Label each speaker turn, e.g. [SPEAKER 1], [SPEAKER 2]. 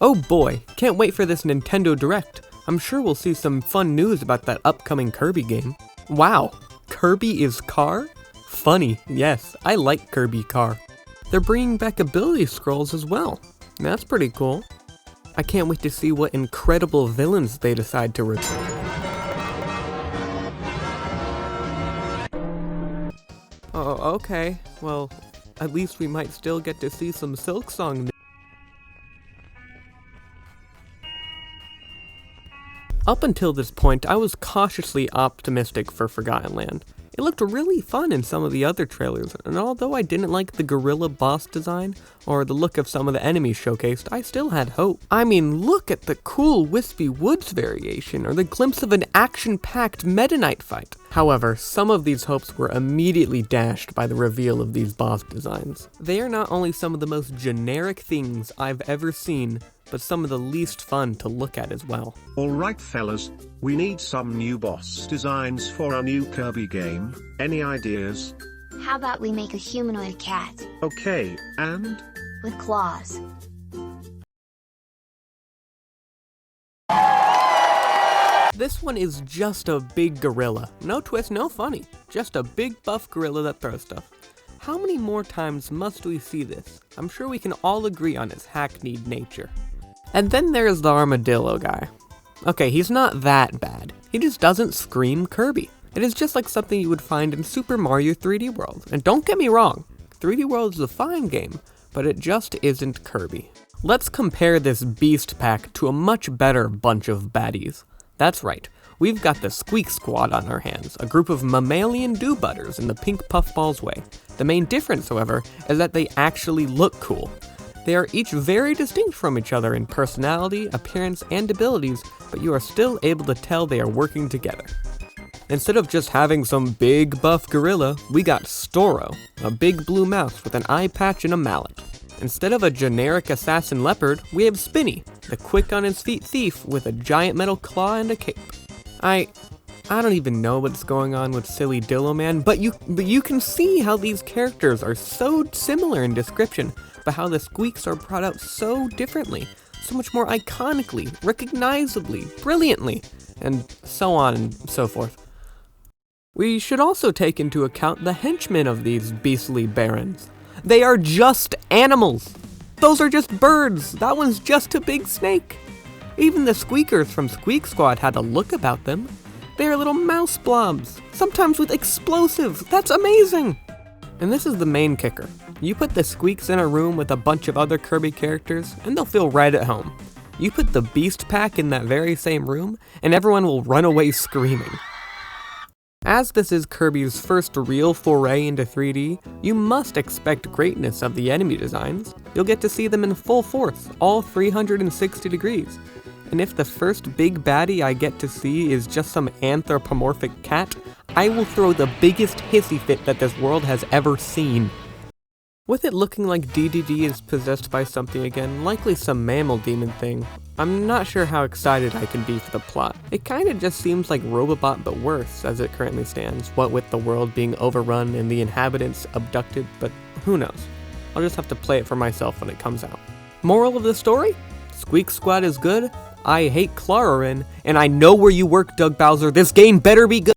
[SPEAKER 1] Oh boy, can't wait for this Nintendo Direct. I'm sure we'll see some fun news about that upcoming Kirby game. Wow, Kirby is Car? Funny, yes, I like Kirby Car. They're bringing back ability scrolls as well. That's pretty cool. I can't wait to see what incredible villains they decide to return. Oh, okay. Well, at least we might still get to see some Silksong. Up until this point, I was cautiously optimistic for Forgotten Land. It looked really fun in some of the other trailers, and although I didn't like the gorilla boss design, or the look of some of the enemies showcased, I still had hope. I mean, look at the cool Wispy Woods variation, or the glimpse of an action-packed Meta Knight fight. However, some of these hopes were immediately dashed by the reveal of these boss designs. They are not only some of the most generic things I've ever seen, but some of the least fun to look at as well.
[SPEAKER 2] Alright fellas, we need some new boss designs for our new Kirby game. Any ideas?
[SPEAKER 3] How about we make a humanoid cat?
[SPEAKER 2] Okay, and?
[SPEAKER 3] With claws.
[SPEAKER 1] This one is just a big gorilla. No twist, no funny. Just a big buff gorilla that throws stuff. How many more times must we see this? I'm sure we can all agree on his hackneyed nature. And then there's the armadillo guy. Okay, he's not that bad. He just doesn't scream Kirby. It is just like something you would find in Super Mario 3D World. And don't get me wrong, 3D World is a fine game, but it just isn't Kirby. Let's compare this beast pack to a much better bunch of baddies. That's right, we've got the Squeak Squad on our hands, a group of mammalian do-butters in the pink puffball's way. The main difference, however, is that they actually look cool. They are each very distinct from each other in personality, appearance, and abilities, but you are still able to tell they are working together. Instead of just having some big buff gorilla, we got Storo, a big blue mouse with an eye patch and a mallet. Instead of a generic assassin leopard, we have Spinny, the quick on his feet thief with a giant metal claw and a cape. I don't even know what's going on with Silly Dillo Man, but you can see how these characters are so similar in description, but how the squeaks are brought out so differently, so much more iconically, recognizably, brilliantly, and so on and so forth. We should also take into account the henchmen of these beastly barons. They are just animals! Those are just birds! That one's just a big snake! Even the squeakers from Squeak Squad had a look about them. They are little mouse blobs, sometimes with explosives. That's amazing! And this is the main kicker. You put the squeaks in a room with a bunch of other Kirby characters, and they'll feel right at home. You put the Beast Pack in that very same room, and everyone will run away screaming. As this is Kirby's first real foray into 3D, you must expect greatness of the enemy designs. You'll get to see them in full force, all 360 degrees. And if the first big baddie I get to see is just some anthropomorphic cat, I will throw the biggest hissy fit that this world has ever seen. With it looking like DDD is possessed by something again, likely some mammal demon thing, I'm not sure how excited I can be for the plot. It kinda just seems like Robobot but worse as it currently stands, what with the world being overrun and the inhabitants abducted, but who knows. I'll just have to play it for myself when it comes out. Moral of the story? Squeak Squad is good, I hate Claworine, and I know where you work, Doug Bowser. This game better be good!